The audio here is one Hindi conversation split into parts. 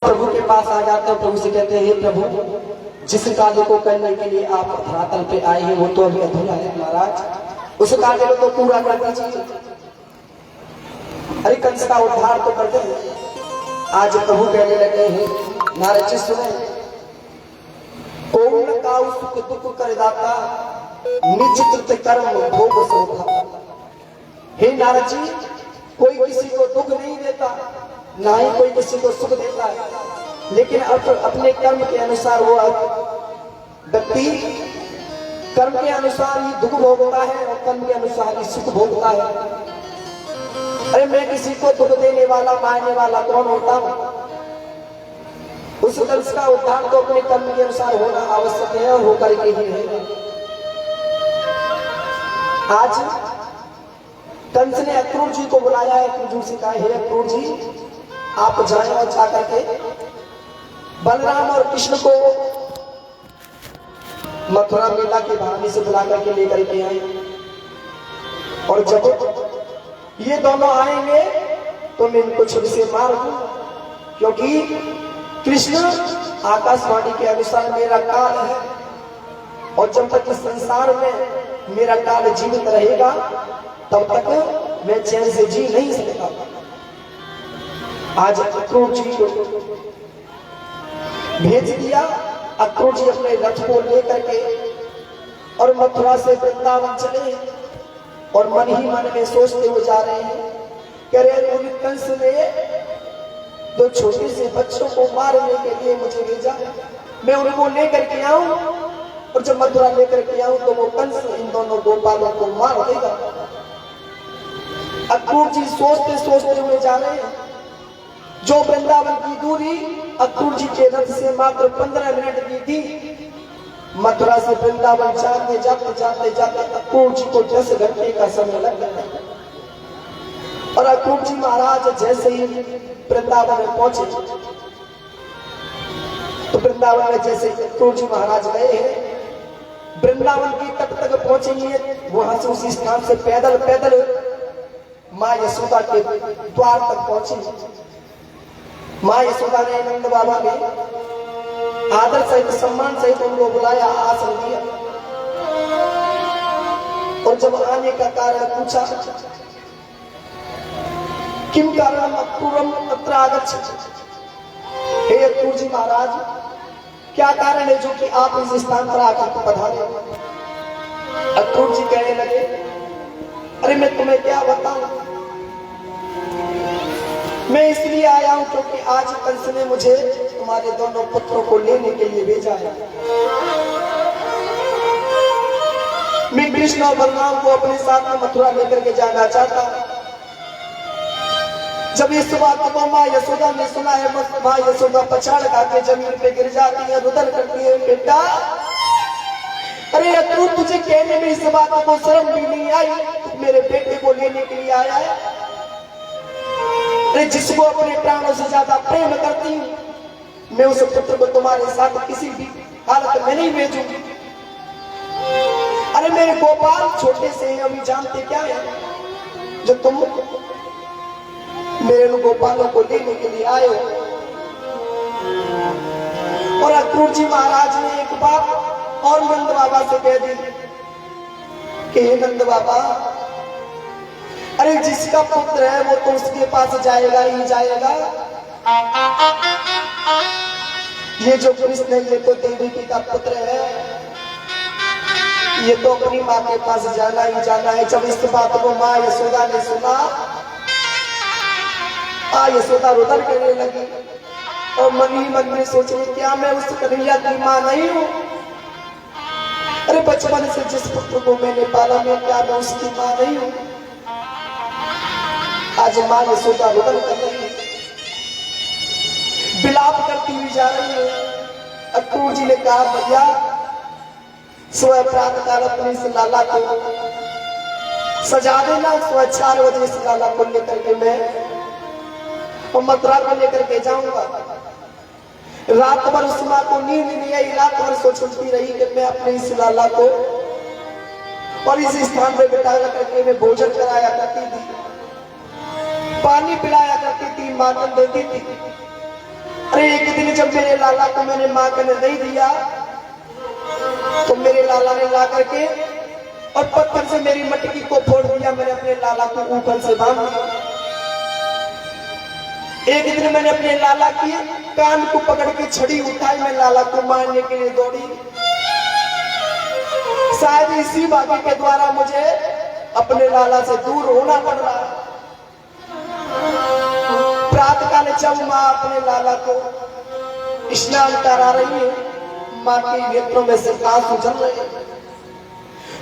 प्रभु के पास आ जाते हैं, प्रभु से कहते हैं, हे प्रभु जिस कार्य को करने के लिए आप धरातल पे आए हैं वो तो अभी अधूरा है महाराज, उस कार्य को तो पूरा कर दीजिए। अरे कंस का उद्धार तो कर दे। आज प्रभु कहने लगे हैं, नारद जी सुने, कौन का सुख दुख कर दाता, निश्चित कर्म भोग सोता। हे नारद जी, कोई किसी को दुख नहीं देता, ना ही कोई किसी को सुख देता है, लेकिन अपने कर्म के अनुसार वो व्यक्ति कर्म के अनुसार ही दुख भोगता है और कर्म के अनुसार ही सुख भोगता है। अरे मैं किसी को दुख देने वाला मारने वाला कौन होता हूं? उस कंस का उद्धार तो अपने कर्म के अनुसार होना आवश्यक है और होकर के ही है। आज कंस ने अक्रूर जी को बुलाया है, अक्रूर जी से कहा, हे अक्रूर जी आप जाएं और जाकर के बलराम और कृष्ण को मथुरा मेला के बहाने से बुला करके लेकर के आए, और जब ये दोनों आएंगे तो मैं इनको छुरी से मार दूं, क्योंकि कृष्ण आकाशवाणी के अनुसार मेरा काल है और जब तक इस संसार में मेरा काल जीवित रहेगा तब तक मैं चैन से जी नहीं सकता। आज अक्रूर जी को भेज दिया। अक्रूर जी अपने रथ को लेकर के और मथुरा से वृंदावन चले और मन ही मन में सोचते हुए जा रहे हैं, कह रहे उन कंस ने दो छोटे से बच्चों को मारने के लिए मुझे भेजा, मैं उनको लेकर के आऊं और जब मथुरा लेकर के आऊं तो वो कंस इन दोनों गोपालों को मार देगा। अक्रूर जी सोचते सोचते हुए जा रहे हैं। जो वृंदावन की दूरी अक्रूर जी के रथ से मात्र 15 मिनट की थी, मथुरा से वृंदावन जाते जाते जाते जाते अक्रूर जी को 10 घंटे का समय लग गया। और अक्रूर जी महाराज जैसे ही वृंदावन में पहुंचे तो वृंदावन में जैसे अक्रूर जी महाराज गए हैं, वृंदावन की तट तक पहुंचेंगे, वहां से उसी स्थान से पैदल पैदल माँ यशोदा के द्वार तक पहुंचे। माँ यशोदा ने नंद बाबा ने आदर सहित सम्मान सहित उनको बुलाया, आसन दिया, और जब आने का कारण पूछा, किम कारणम अक्रूरम अत्र आगच्छति, हे अक्रूर जी महाराज क्या कारण है जो कि आप इस स्थान पर आकर पधारे? अक्रूर जी कहने लगे, अरे मैं तुम्हें क्या बताऊं, मैं इसलिए आया हूं क्योंकि आज कंस ने मुझे तुम्हारे दोनों पुत्रों को लेने के लिए भेजा है। मैं कृष्ण और बलराम को अपने साथ में मथुरा लेकर के जाना चाहता हूं। जब इस बात को माँ यशोदा ने सुना है, माँ यशोदा पछाड़ खाके जमीन पे गिर जाती है, रुदन करती है, बेटा अरे अक्रूर तुझे कहने में इस बात को शर्म भी नहीं आई, मेरे बेटे को लेने के लिए आया है? अरे जिसको अपने प्राणों से ज्यादा प्रेम करती हूँ, मैं उस पुत्र को तुम्हारे साथ किसी भी हालत में नहीं भेजूंगी। अरे मेरे गोपाल छोटे से अभी जानते क्या है जो तुम मेरे गोपालों को लेने के लिए आए हो? और अक्रूर जी महाराज ने एक बात और नंद बाबा से कह दी कि हे नंद बाबा, अरे जिसका पुत्र है वो तो उसके पास जाएगा ही जाएगा। ये जो कृष्ण है ये तो देवी का पुत्र है, ये तो अपनी माँ के पास जाना ही जाना है। जब इस बात को माँ यशोदा ने सुना, यशोदा रुदन करने लगी और मन ही मन में सोचे, क्या मैं उस कन्हैया की माँ नहीं हूँ? अरे बचपन से जिस पुत्र को मैंने पाला, मैं क्या मैं उसकी माँ नहीं हूँ? आज माँ यशोदा रुदन कर रही है, विलाप करती हुई जा रही है। अक्रूर जी ने कहा, भैया सुबह प्रातः काल अपने इस लाला को सजा देना, सुबह 4 बजे इस लाला को लेकर के मैं मथुरा को लेकर के जाऊंगा। रात भर उस माँ को नींद नहीं आई, रात भर सोचती रही कि मैं अपने इस लाला को और इस स्थान पे बिठा करके मैं भोजन कराया करती थी, पानी पिलाया करती थी, मातम देती थी। अरे एक लेकिन जब मेरे लाला को मैंने मां का नहीं दिया तो मेरे लाला ने ला करके और पत्थर से मेरी मटकी को फोड़ दिया। मैंने अपने लाला को ऊपर से बांध दिया। एक दिन मैंने अपने लाला की कान को पकड़ के छड़ी उठाई, मैं लाला को मारने के लिए दौड़ी। शायद इसी भाग्य के द्वारा मुझे अपने लाला से दूर होना पड़ रहा है। प्रातः काल जब मां अपने लाला को स्नान करा रही है, मां के नेत्रों में से आंसू जल रहे हैं।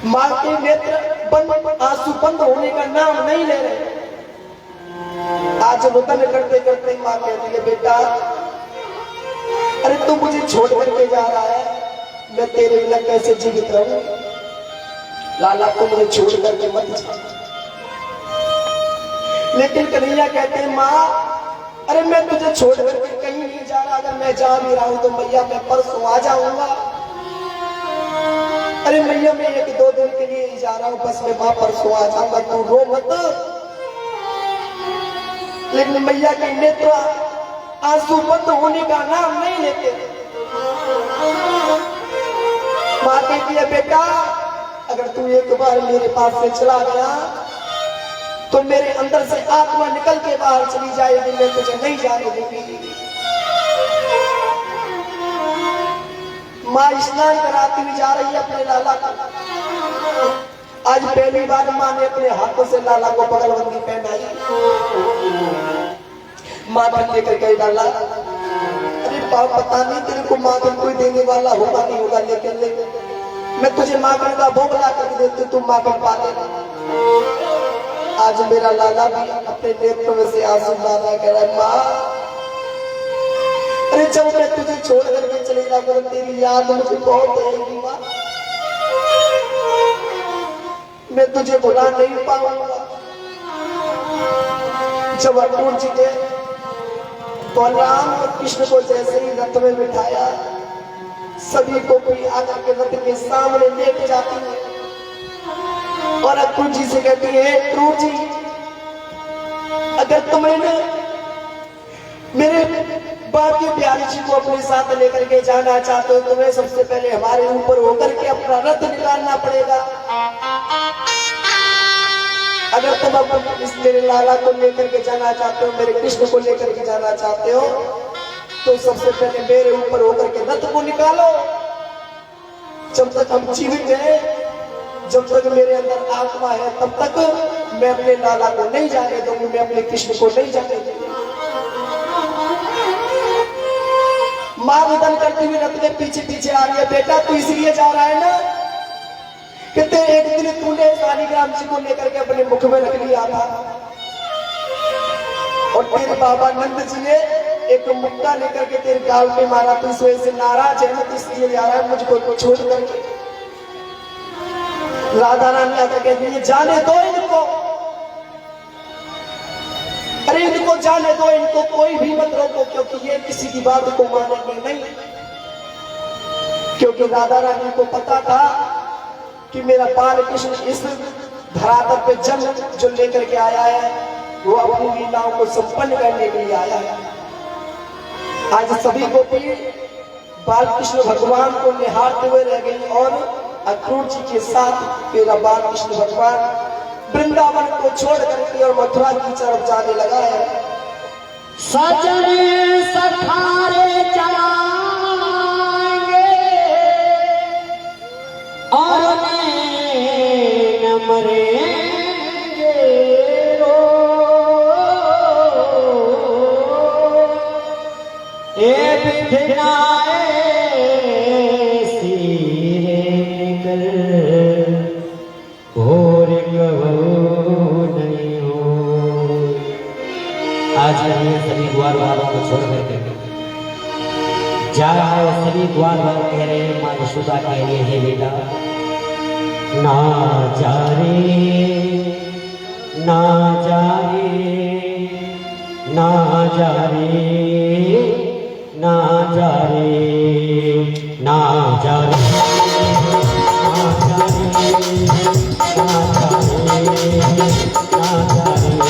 मां के नेत्र बंद, आंसू बंद होने का नाम नहीं ले रहे। आज रुदन करते करते मां कहती है, बेटा अरे तू मुझे छोड़ करके जा रहा है, मैं तेरे बिना कैसे जीवित रहूं। लाला तू मुझे छोड़ करके मत जा। लेकिन कन्हैया कहते हैं, मां अरे मैं तुझे छोड़ करके कहीं नहीं जा रहा। अगर मैं जा भी रहा हूं तो मैया मैं परसों आ जाऊंगा। अरे मैया मैं 1-2 दिन के लिए ही जा रहा हूं, बस मैं मां परसों आ जाऊंगा, तू रो मत। लेकिन मैया के नेत्र आंसू बंद होने का नाम नहीं लेते। मां कहती है, बेटा अगर तू एक बार मेरे पास से चला गया तो मेरे अंदर से आत्मा निकल के बाहर चली जाएगी, मैं तुझे नहीं जाने दूंगी। मां स्नान कराती हुई जा रही है अपने लाला को। आज पहली बार मां ने अपने हाथों से लाला को पगलबंदी पहनाई। मां लेकर के डाला, अरे बाप पता नहीं तेरे को माखन कोई देने वाला होगा नहीं होगा, लेकिन मैं तुझे माखन का भोग ला कर देती, तू माखन पा लेना। आज मेरा लाला भी अपने नेत्रों में से आंसू डाला, कह रहा है, मां अरे जब मैं तुझे छोड़ करके चले जाऊंगा तेरी याद मुझे बहुत आएगी मां, मैं तुझे भुला नहीं पाऊंगा। जब अर्जुन जी ने बलराम और कृष्ण को जैसे ही रथ में बिठाया, सभी को कोई आकर के रथ के सामने लेके जाती है और अर्जुन जी से कहती है, क्रूर जी अगर तुमने मेरे बाप के प्यारे जी को अपने साथ लेकर के जाना चाहते हो, तुम्हें सबसे पहले हमारे ऊपर होकर के अपना रथ निकालना पड़ेगा। अगर तुम अपने इस मेरे लाला को लेकर के जाना चाहते हो, मेरे कृष्ण को लेकर के जाना चाहते हो, तो सबसे पहले मेरे ऊपर होकर के रथ को निकालो। जब तक हम जीवित हैं, जब तक मेरे अंदर आत्मा है, तब तक मैं अपने लाला को नहीं जाने दूंगी, मैं अपने कृष्ण को नहीं जाने दूंगी। मां रुदन करती हुई रथ के पीछे पीछे आ रही है, बेटा तू इसलिए जा रहा है ना कि तेरे एक दिन तूने शालिग्राम जी को लेकर के अपने मुख में रख लिया था और तेरे बाबा नंद जी ने एक मुक्का लेकर के तेरे गाल पे मारा, तू इस वजह से नाराज है, तो इसलिए जा रहा है मुझको छोड़ करके। राधा रानी आकर कहती है, जाने दो इनको, अरे इनको जाने दो, इनको कोई भी मत रोको, क्योंकि ये किसी की बात को मानेंगे नहीं। क्योंकि राधा रानी को पता था कि मेरा बाल कृष्ण इस धरातल पे जन्म जो लेकर के आया है, वो अपनी लीलाओं को संपन्न करने के लिए आया है। आज सभी गोपी बाल कृष्ण भगवान को निहारते हुए रह गई और अक्रूर जी के साथ मेरा बाल कृष्ण भगवान वृंदावन को छोड़ करके और मथुरा की तरफ जाने लगा है। सजन सखारे चलाएंगे और न मरेंगे रो, ए बिखराए सिरे कर भोर नहीं हो। आज ये सभी द्वार वालों को छोड़ करके जा रहा है, सभी द्वार वाले कह रहे हैं, माँ यशोदा कह रही है, बेटा ना जा रे, ना जा रे, ना जा रे, ना जा रे, ना जा रे, ना जा रे, ना जा रे, ना जा रे।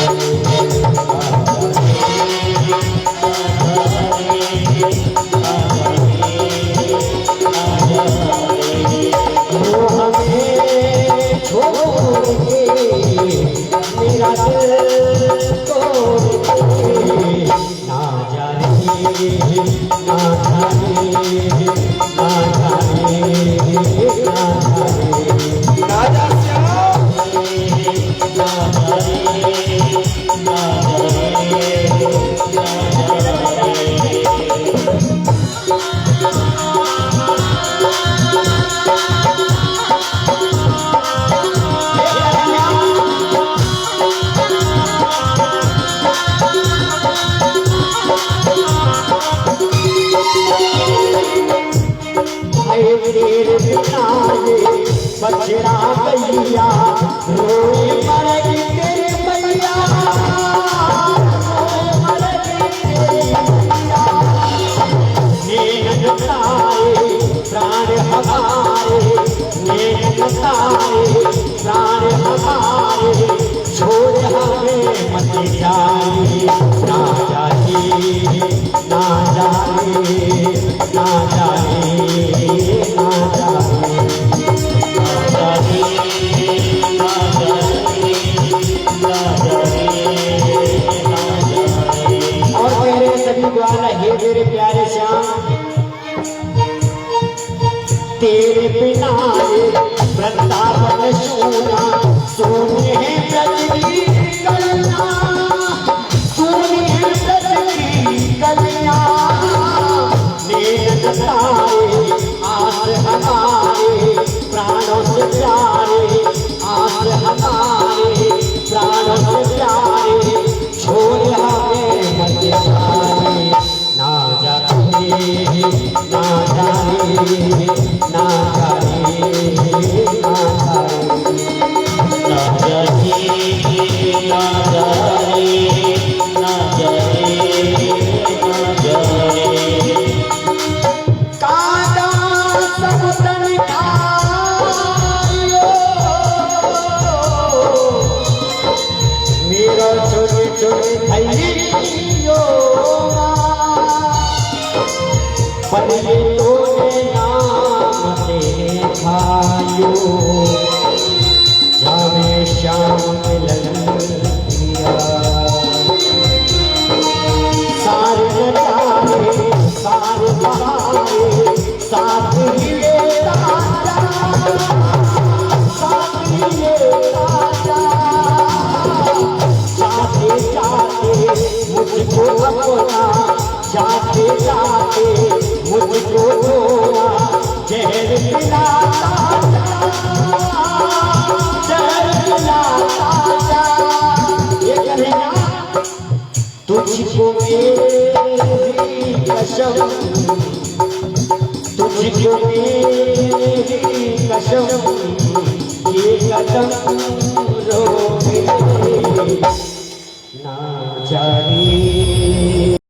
राजा श्याम बचड़ा गैया रोए मरगी तेरे मैया रोए मरगी तेरे मैया नेक तारे प्राण हमारे नेक तारे प्राण हमारे छोड़ हमें मत जाए ना जाए ना जाए ना जाए ना जाए और मेरे सभी द्वारा हे मेरे प्यारे श्याम तेरे बिना वृंदावन सोना सोने ब्रज की कन्या सोने ब्रज की कन्या नेक तारे आस हमारे प्राणों से प्यारे आस हमारे प्राणों से प्यारे छोड़ हमें मत जाए ना जाए ना जाए ना जाए ना पहले तोने नाम तेरे खायो जावे श्याम मिलन दिया सारे नजारे सारे बहारे साथ ही ये राजा साथ ही ये राजा जाते जाते मुझको अपना जाते जाते मुझको छोड़ा जहर पिलाता जहर पिलाता जा ये कहना तुझको मेरी कसम तुझको मेरी कसम ये कदम